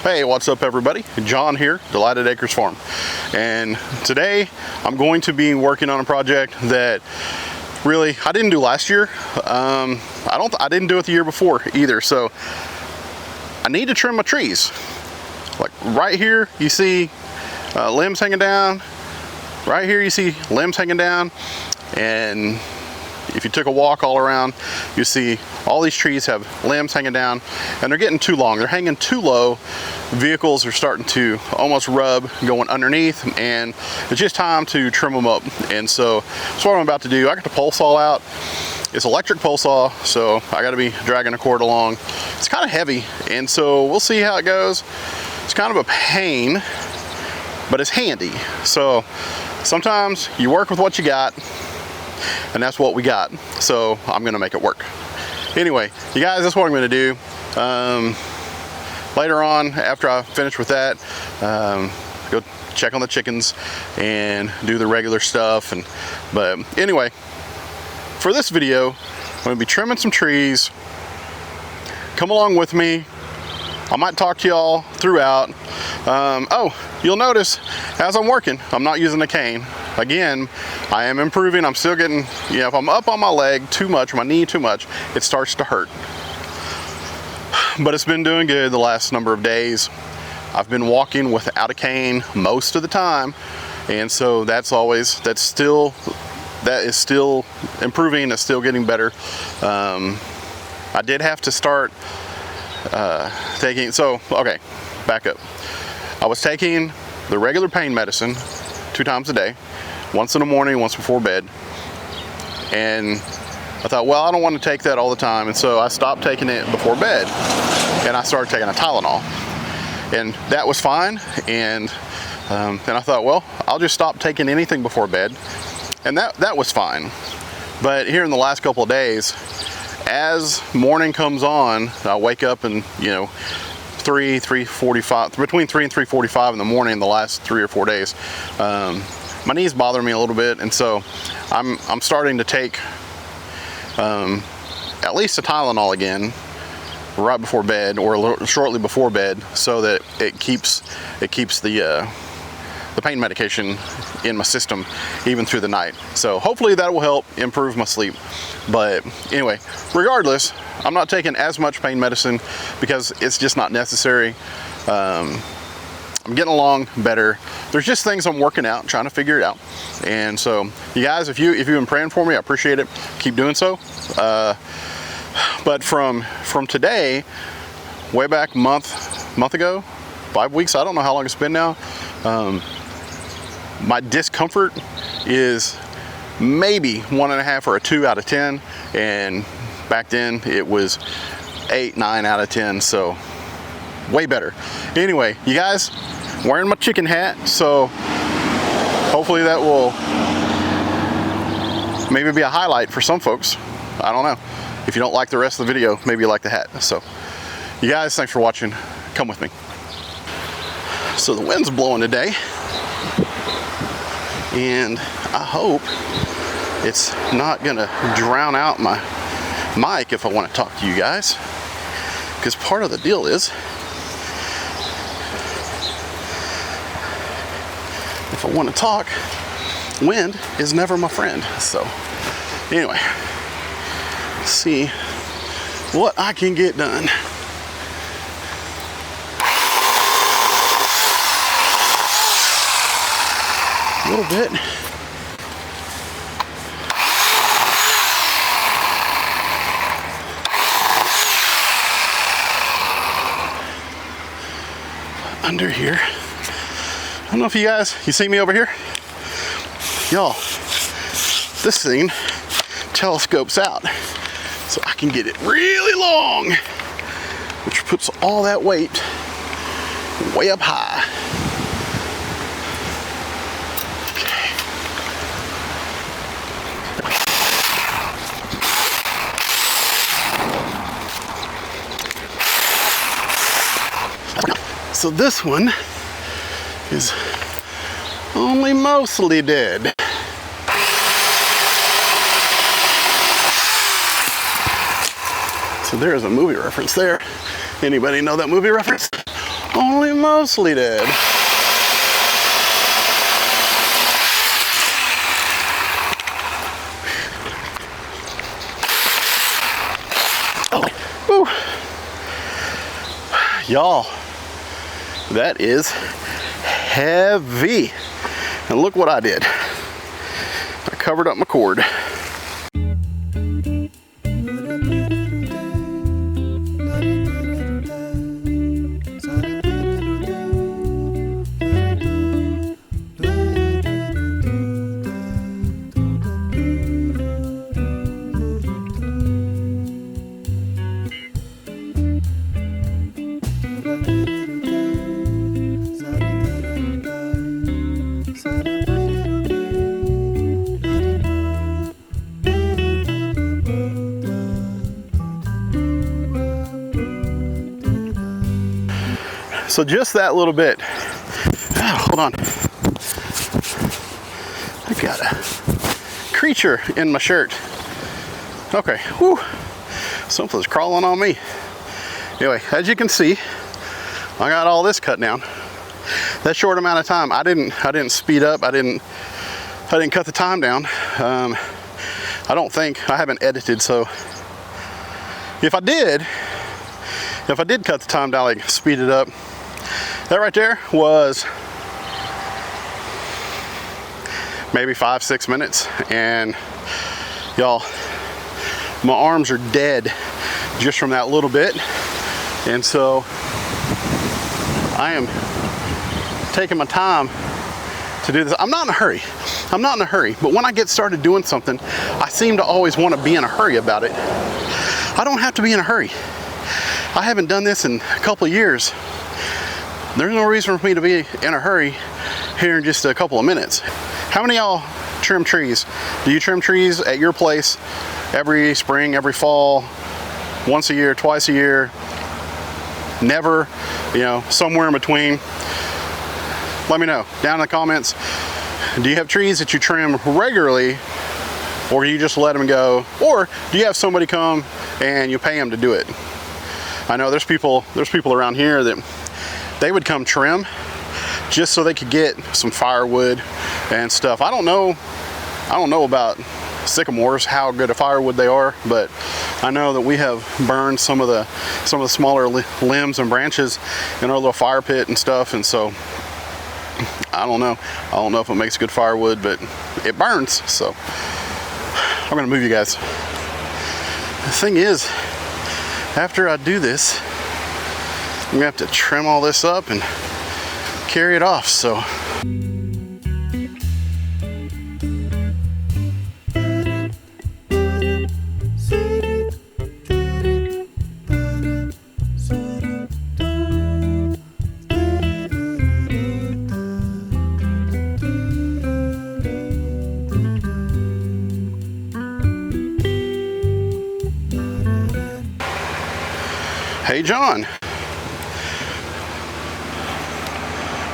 Hey, what's up everybody? John here, Delighted Acres Farm. And today I'm going to be working on a project that really I didn't do last year. I didn't do it the year before either. So I need to trim my trees. Like right here you see limbs hanging down. Right here you see limbs hanging down. And if you took a walk all around, you see all these trees have limbs hanging down and they're getting too long. They're hanging too low. Vehicles are starting to almost rub going underneath, and it's just time to trim them up. And so that's what I'm about to do. I got the pole saw out. It's electric pole saw, so I got to be dragging the cord along. It's kind of heavy, and so we'll see how it goes. It's kind of a pain, but it's handy. So sometimes you work with what you got, and that's what we got. So I'm gonna make it work. Anyway, you guys, that's what I'm gonna do. Later on, after I finish with that, go check on the chickens and do the regular stuff. But anyway, for this video, I'm gonna be trimming some trees. Come along with me. I might talk to y'all throughout. Oh, you'll notice as I'm working, I'm not using a cane. Again, I am improving. I'm still getting, you know, if I'm up on my leg too much, my knee too much, it starts to hurt. But it's been doing good the last number of days. I've been walking without a cane most of the time. And so that is still improving. It's still getting better. I did have to start okay, back up. I was taking the regular pain medicine 2 times a day, once in the morning, once before bed. And I thought, well, I don't want to take that all the time. And so I stopped taking it before bed and I started taking a Tylenol, and that was fine. And then I thought, well, I'll just stop taking anything before bed. And that was fine. But here in the last couple of days, as morning comes on, I wake up and, you know, 3:45, between 3 and 3:45 in the morning the last 3 or 4 days, my knees bother me a little bit. And so I'm starting to take at least a Tylenol again right before bed, or a little shortly before bed, so that it keeps the pain medication in my system even through the night. So hopefully that will help improve my sleep. But anyway, regardless, I'm not taking as much pain medicine because it's just not necessary. I'm getting along better. There's just things I'm working out, trying to figure it out. And so you guys, if you've been praying for me, I appreciate it. Keep doing so. But from today, way back month ago, 5 weeks, I don't know how long it's been now, my discomfort is maybe 1.5 or a 2 out of 10, and back then it was 8, 9 out of 10. So way better. Anyway, you guys, wearing my chicken hat, so hopefully that will maybe be a highlight for some folks. I don't know. If you don't like the rest of the video, maybe you like the hat. So you guys, thanks for watching. Come with me. So the wind's blowing today, and I hope it's not gonna drown out my mic if I want to talk to you guys, because part of the deal is, if I want to talk, wind is never my friend. So anyway, let's see what I can get done. A little bit. Under here. I don't know if you see me over here? Y'all, this thing telescopes out so I can get it really long, which puts all that weight way up high. So this one is only mostly dead. So there's a movie reference there. Anybody know that movie reference? Only mostly dead. Oh, woo. Y'all, that is heavy. And look what I did. I covered up my cord. So just that little bit. Oh, hold on. I've got a creature in my shirt. Okay, whew. Something's crawling on me. Anyway, as you can see, I got all this cut down. That short amount of time, I didn't speed up. I didn't cut the time down. I don't think, I haven't edited, so if I did cut the time down, like speed it up, that right there was maybe 5-6 minutes, and y'all, my arms are dead just from that little bit. And so I am taking my time to do this. I'm not in a hurry. But when I get started doing something, I seem to always want to be in a hurry about it. I don't have to be in a hurry. I haven't done this in a couple of years. There's no reason for me to be in a hurry here in just a couple of minutes. How many of y'all trim trees? Do you trim trees at your place every spring, every fall, once a year, twice a year? Never, you know, somewhere in between? Let me know down in the comments. Do you have trees that you trim regularly, or do you just let them go? Or do you have somebody come and you pay them to do it? I know there's people around here that they would come trim just so they could get some firewood and stuff. I don't know about sycamores, how good a firewood they are, but I know that we have burned some of the smaller limbs and branches in our little fire pit and stuff, and so I don't know if it makes good firewood, but it burns. So I'm gonna move you guys. The thing is, after I do this, I'm gonna have to trim all this up and carry it off, so. Hey John,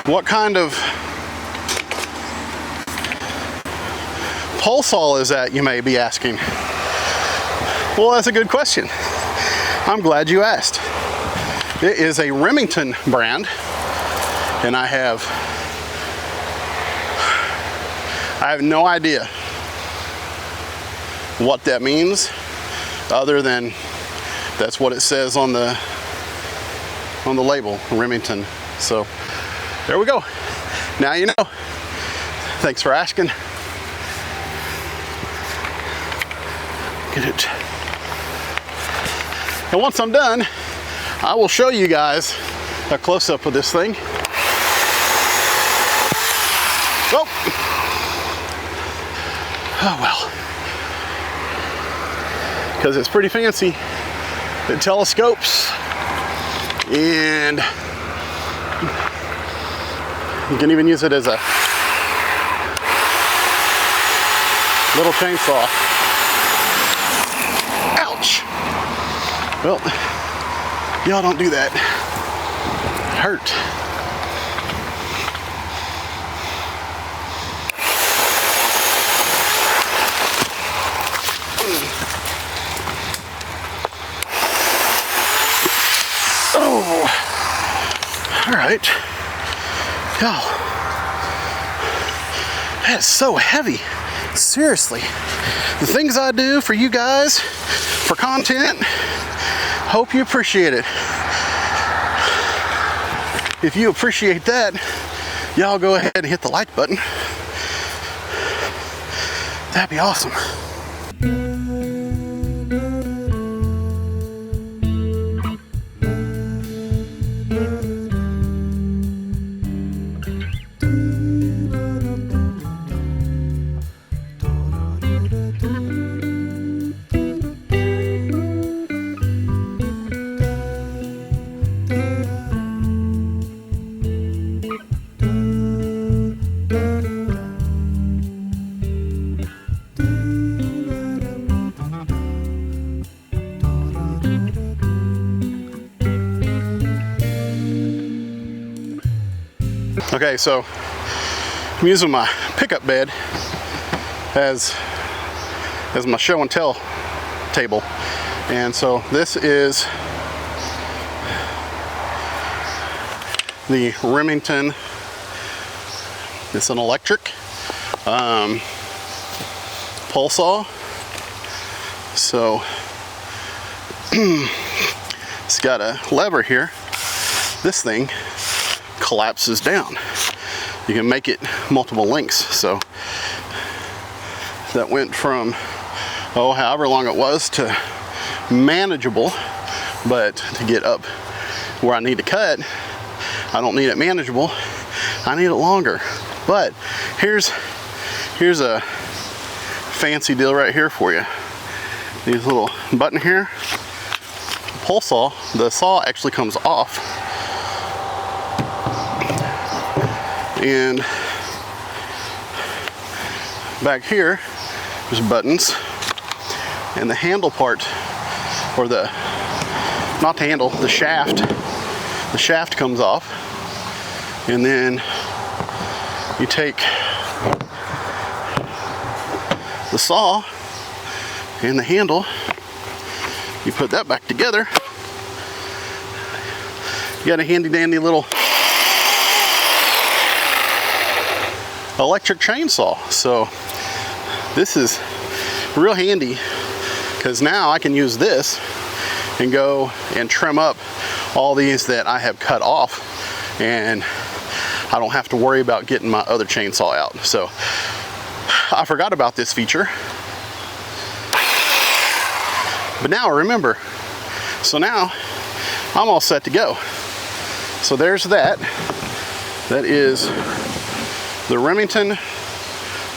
what kind of pole saw is that, you may be asking? Well, that's a good question. I'm glad you asked. It is a Remington brand, and I have no idea what that means, other than that's what it says on the label, Remington. So there we go. Now you know. Thanks for asking. Get it. And once I'm done, I will show you guys a close-up of this thing. Oh well. Because it's pretty fancy. It telescopes, and you can even use it as a little chainsaw. Ouch! Well, y'all don't do that. It hurt. All right. Y'all, that is so heavy. Seriously. The things I do for you guys, for content, hope you appreciate it. If you appreciate that, y'all go ahead and hit the like button. That'd be awesome. Okay, so I'm using my pickup bed as my show and tell table, and so this is the Remington. It's an electric pole saw. So it's got a lever here. This thing collapses down. You can make it multiple lengths. So that went from however long it was to manageable, but to get up where I need to cut, I don't need it manageable, I need it longer. But here's a fancy deal right here for you. These little button here, pole saw, the saw actually comes off, and back here there's buttons, and the handle part, or not the handle, the shaft comes off, and then you take the saw and the handle, you put that back together, you got a handy dandy little electric chainsaw. So this is real handy, because now I can use this and go and trim up all these that I have cut off, and I don't have to worry about getting my other chainsaw out. So I forgot about this feature, but now I remember. So now I'm all set to go. So there's that. That is the Remington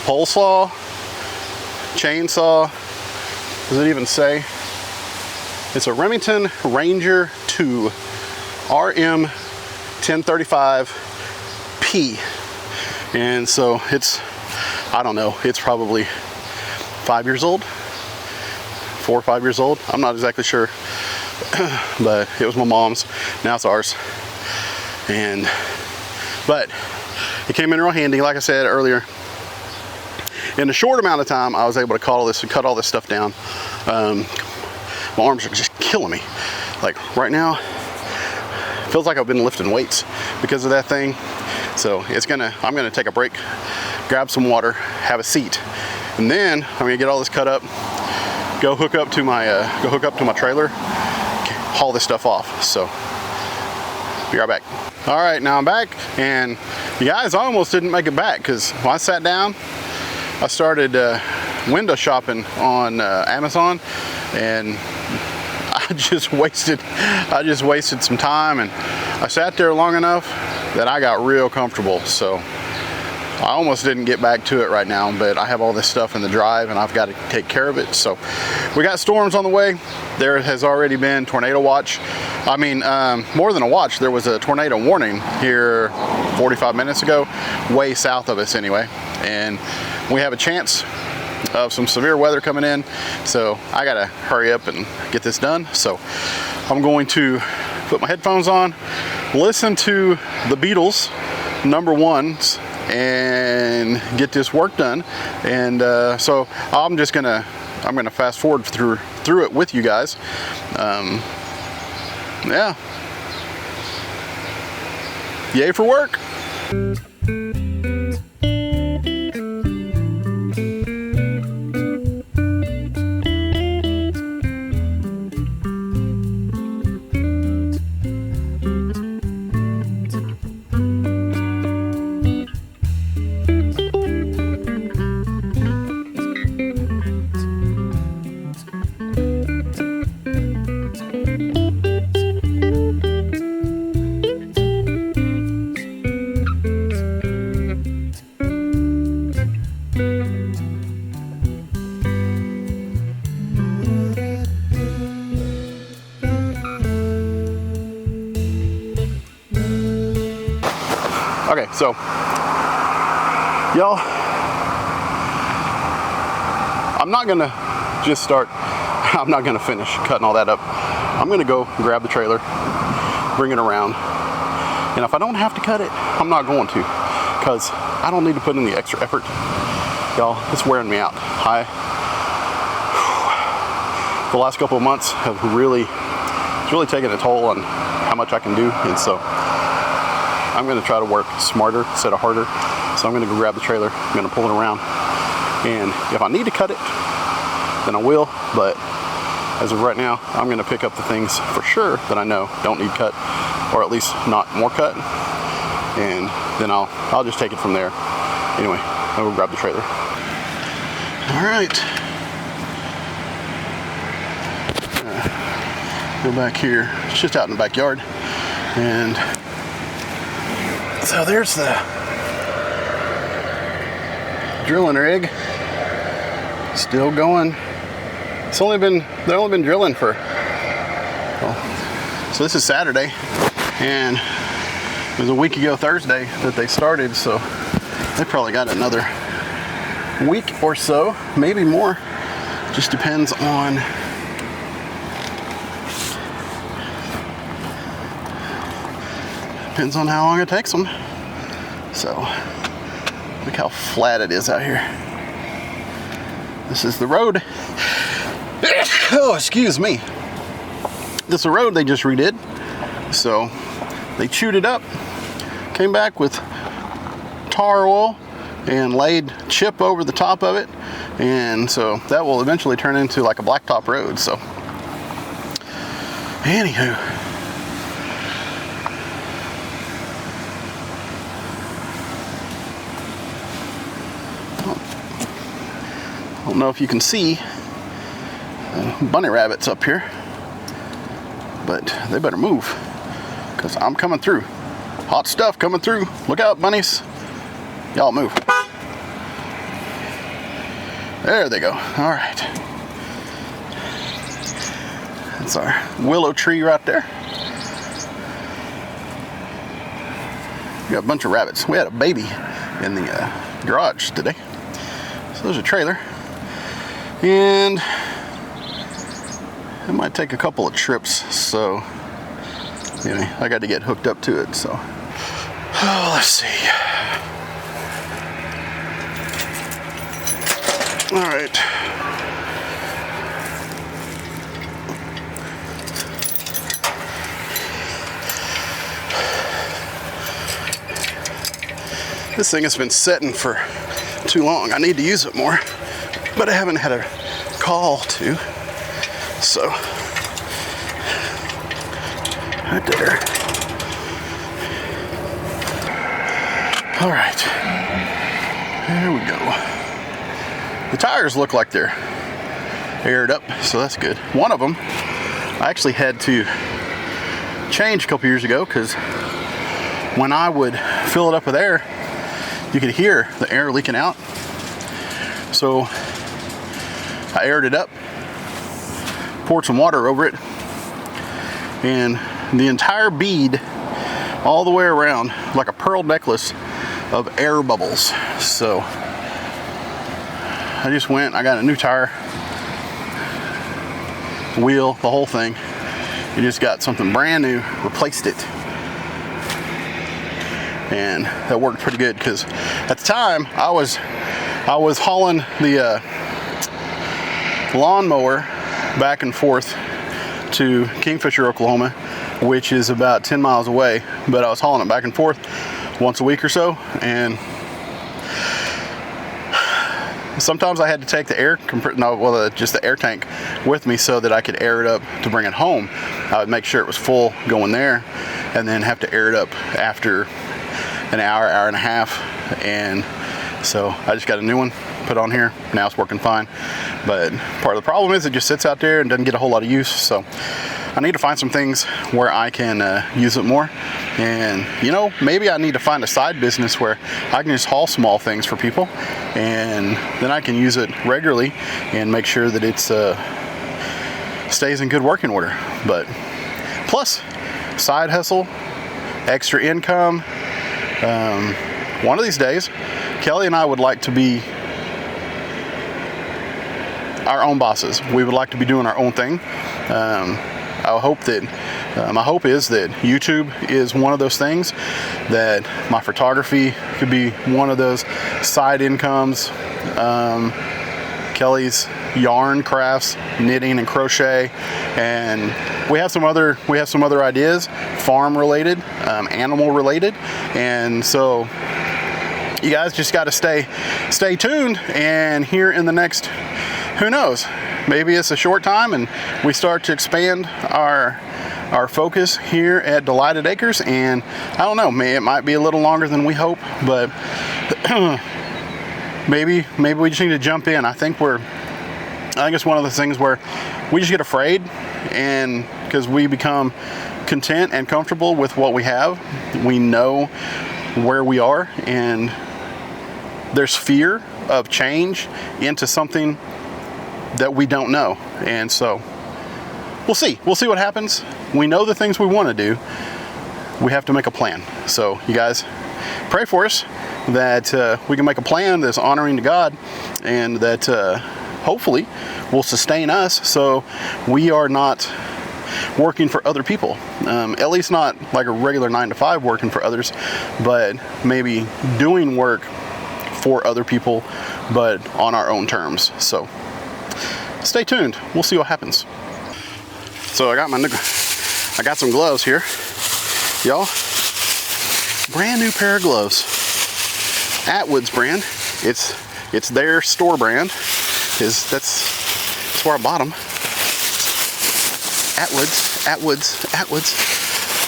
pole saw, chainsaw. Does it even say? It's a Remington Ranger 2 RM 1035P. And so it's, I don't know, it's probably 5 years old, 4 or 5 years old. I'm not exactly sure, but it was my mom's, now it's ours. But it came in real handy, like I said earlier. In a short amount of time, I was able to cut all this stuff down. My arms are just killing me. Like right now, it feels like I've been lifting weights because of that thing. So I'm gonna take a break, grab some water, have a seat, and then I'm gonna get all this cut up, go hook up to my trailer, haul this stuff off. So be right back. All right, now I'm back, and you guys, I almost didn't make it back, because when I sat down, I started window shopping on Amazon, and I just wasted some time, and I sat there long enough that I got real comfortable. So I almost didn't get back to it right now, but I have all this stuff in the drive and I've got to take care of it. So we got storms on the way. There has already been tornado watch. I mean, more than a watch, there was a tornado warning here 45 minutes ago, way south of us anyway. And we have a chance of some severe weather coming in. So I gotta hurry up and get this done. So I'm going to put my headphones on, listen to the Beatles #1s, and get this work done. And so I'm gonna fast forward through it with you guys. Yeah. yay for work. Okay, so y'all, I'm not gonna finish cutting all that up. I'm gonna go grab the trailer, bring it around, and if I don't have to cut it, I'm not going to, because I don't need to put in the extra effort. Y'all, it's wearing me out. The last couple of months have really taken a toll on how much I can do, and so I'm going to try to work smarter instead of harder. So I'm going to go grab the trailer, I'm going to pull it around, and if I need to cut it, then I will, but as of right now, I'm going to pick up the things for sure that I know don't need cut, or at least not more cut, and then I'll just take it from there. Anyway, I'll go grab the trailer. All right. Go back here. It's just out in the backyard, and so there's the drilling rig, still going. They've only been drilling for, well, so this is Saturday, and it was a week ago Thursday that they started, so they probably got another week or so, maybe more. Just depends on how long it takes them. So, look how flat it is out here. This is the road. Oh, excuse me. This is the road they just redid. So, they chewed it up, came back with tar oil, and laid chip over the top of it. And so, that will eventually turn into like a blacktop road. So, anywho. I don't know if you can see bunny rabbits up here, but they better move, because I'm coming through. Hot stuff coming through. Look out, bunnies. Y'all move. There they go. All right. That's our willow tree right there. We got a bunch of rabbits. We had a baby in the garage today. So there's a trailer. And it might take a couple of trips, so anyway, I got to get hooked up to it. So let's see. All right. This thing has been setting for too long. I need to use it more, but I haven't had a call to. So, right there. All right, there we go. The tires look like they're aired up, so that's good. One of them I actually had to change a couple years ago, because when I would fill it up with air, you could hear the air leaking out. So I aired it up, poured some water over it, and the entire bead all the way around, like a pearl necklace of air bubbles. So I just went, I got a new tire, wheel, the whole thing. You just got something brand new, replaced it. And that worked pretty good, because at the time I was hauling the lawnmower back and forth to Kingfisher, Oklahoma, which is about 10 miles away, but I was hauling it back and forth once a week or so, and sometimes I had to take the just the air tank with me so that I could air it up to bring it home. I would make sure it was full going there, and then have to air it up after an hour and a half. And so I just got a new one put on here. Now it's working fine, but part of the problem is it just sits out there and doesn't get a whole lot of use. So I need to find some things where I can use it more. And maybe I need to find a side business where I can just haul small things for people, and then I can use it regularly and make sure that it's stays in good working order. But plus, side hustle, extra income. One of these days, Kelly and I would like to be our own bosses. We would like to be doing our own thing. I hope that my hope is that YouTube is one of those things, that my photography could be one of those side incomes. Kelly's yarn crafts, knitting and crochet, and we have some other ideas, farm related, animal related, and so you guys just got to stay tuned. And here in the next, who knows, maybe it's a short time and we start to expand our focus here at Delighted Acres, and I don't know, it might be a little longer than we hope, but maybe we just need to jump in. I think it's one of those things where we just get afraid, and because we become content and comfortable with what we have, we know where we are, and there's fear of change into something that we don't know. And so we'll see what happens. We know the things we want to do. We have to make a plan. So you guys pray for us that we can make a plan that's honoring to God, and that hopefully will sustain us, so we are not working for other people, at least not like a regular 9-to-5 working for others, but maybe doing work for other people, but on our own terms. So stay tuned. We'll see what happens. So I got some gloves here, y'all. Brand new pair of gloves. Atwood's brand. It's their store brand. That's where I bought them. Atwood's,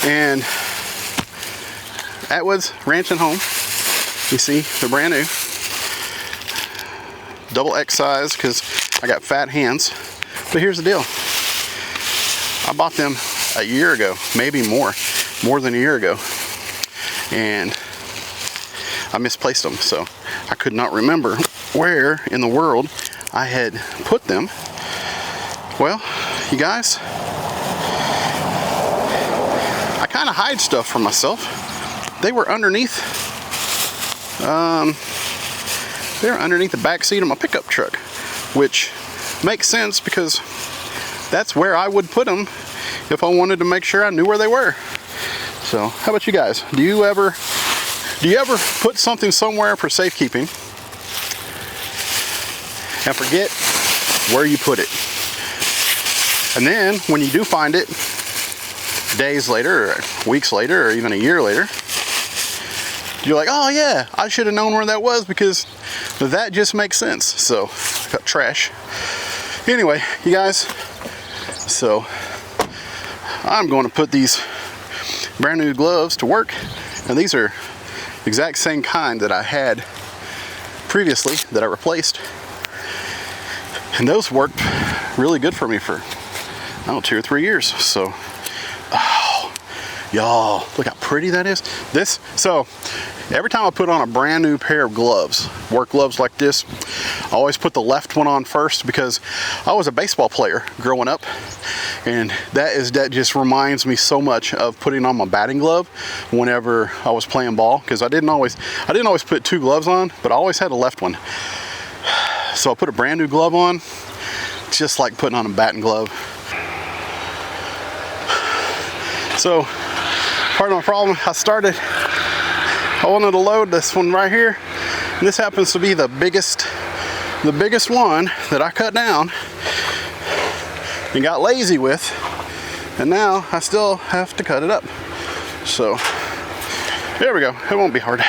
and Atwood's Ranch and Home. You see, they're brand new. Double X size because I got fat hands. But here's the deal. I bought them a year ago, maybe more than a year ago, and I misplaced them, so I could not remember where in the world I had put them. Well, you guys, I kind of hide stuff from myself. They were underneath the back seat of my pickup truck, which makes sense because that's where I would put them if I wanted to make sure I knew where they were. So how about you guys? Do you ever put something somewhere for safekeeping and forget where you put it? And then when you do find it, days later, or weeks later, or even a year later, you're like, oh yeah, I should have known where that was because that just makes sense. So, got trash. Anyway, you guys, so I'm going to put these brand new gloves to work, and these are the exact same kind that I had previously that I replaced, and those worked really good for me for 2 or 3 years. So y'all, look how pretty that is. So every time I put on a brand new pair of gloves, work gloves like this, I always put the left one on first because I was a baseball player growing up, and that just reminds me so much of putting on my batting glove whenever I was playing ball, because I didn't always put 2 gloves on, but I always had a left one. So I put a brand new glove on, just like putting on a batting glove. So part of my problem, I wanted to load this one right here, and this happens to be the biggest one that I cut down and got lazy with, And now I still have to cut it up. So there we go. It won't be hard.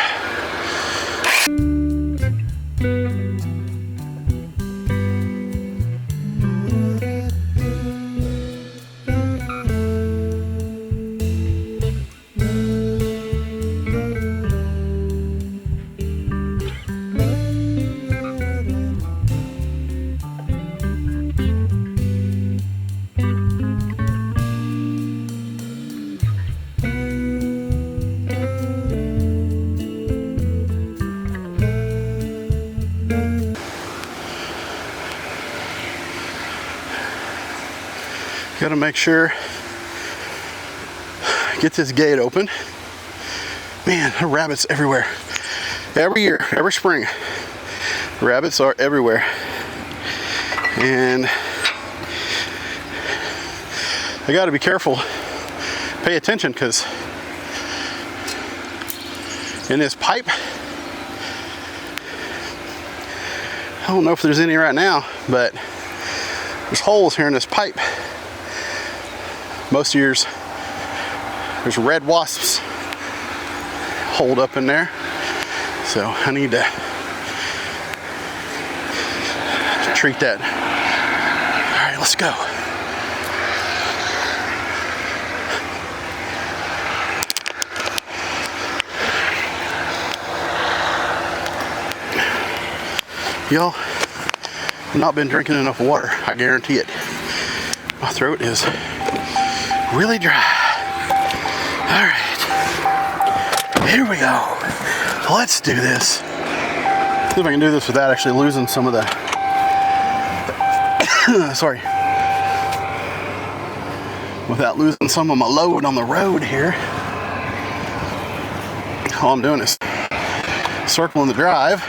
Got to make sure, get this gate open. Man, there are rabbits everywhere. Every year, every spring, rabbits are everywhere. And I got to be careful, pay attention, because in this pipe, I don't know if there's any right now, but there's holes here in this pipe. Most years, there's red wasps holed up in there. So I need to treat that. All right, let's go. Y'all, I've not been drinking enough water, I guarantee it. My throat is really dry. All right, here we go. Let's do this. See if I can do this without actually losing some of the, sorry, without losing some of my load on the road here. All I'm doing is circling the drive.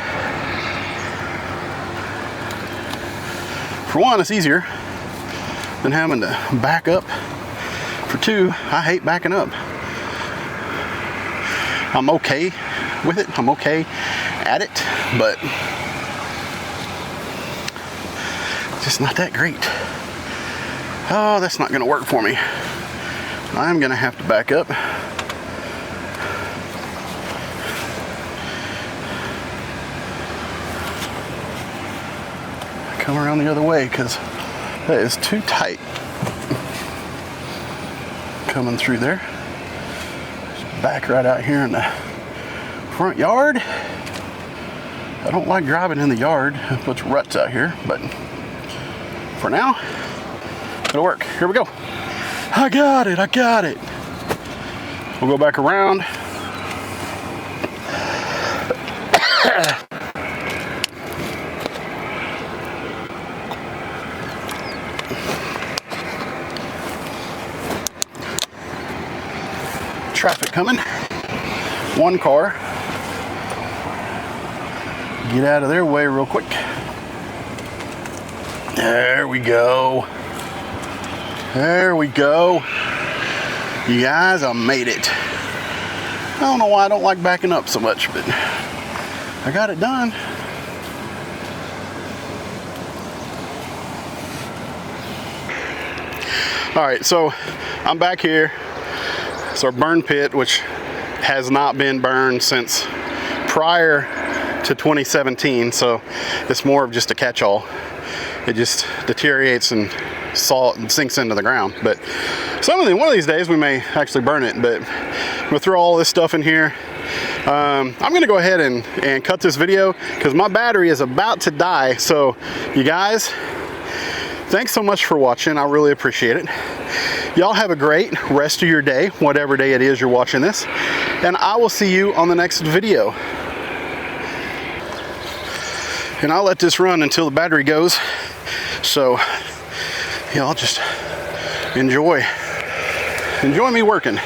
For one, it's easier than having to back up. For two, I hate backing up. I'm okay with it. I'm okay at it, but it's just not that great. Oh, that's not going to work for me. I'm going to have to back up. Come around the other way because that is too tight. Coming through there. Just back right out here in the front yard. I don't like driving in the yard. It puts ruts out here, but for now, it'll work. Here we go. I got it, I got it. We'll go back around. Traffic coming. One car. Get out of their way real quick. There we go. There we go. You guys, I made it. I don't know why I don't like backing up so much, but I got it done. All right, so I'm back here. It's our burn pit, which has not been burned since prior to 2017, so it's more of just a catch-all. It just deteriorates and sinks into the ground. But one of these days we may actually burn it. But I'm gonna throw all this stuff in here. I'm gonna go ahead and cut this video because my battery is about to die. So you guys, thanks so much for watching. I really appreciate it. Y'all have a great rest of your day, whatever day it is you're watching this, and I will see you on the next video. And I'll let this run until the battery goes. So y'all just enjoy me working.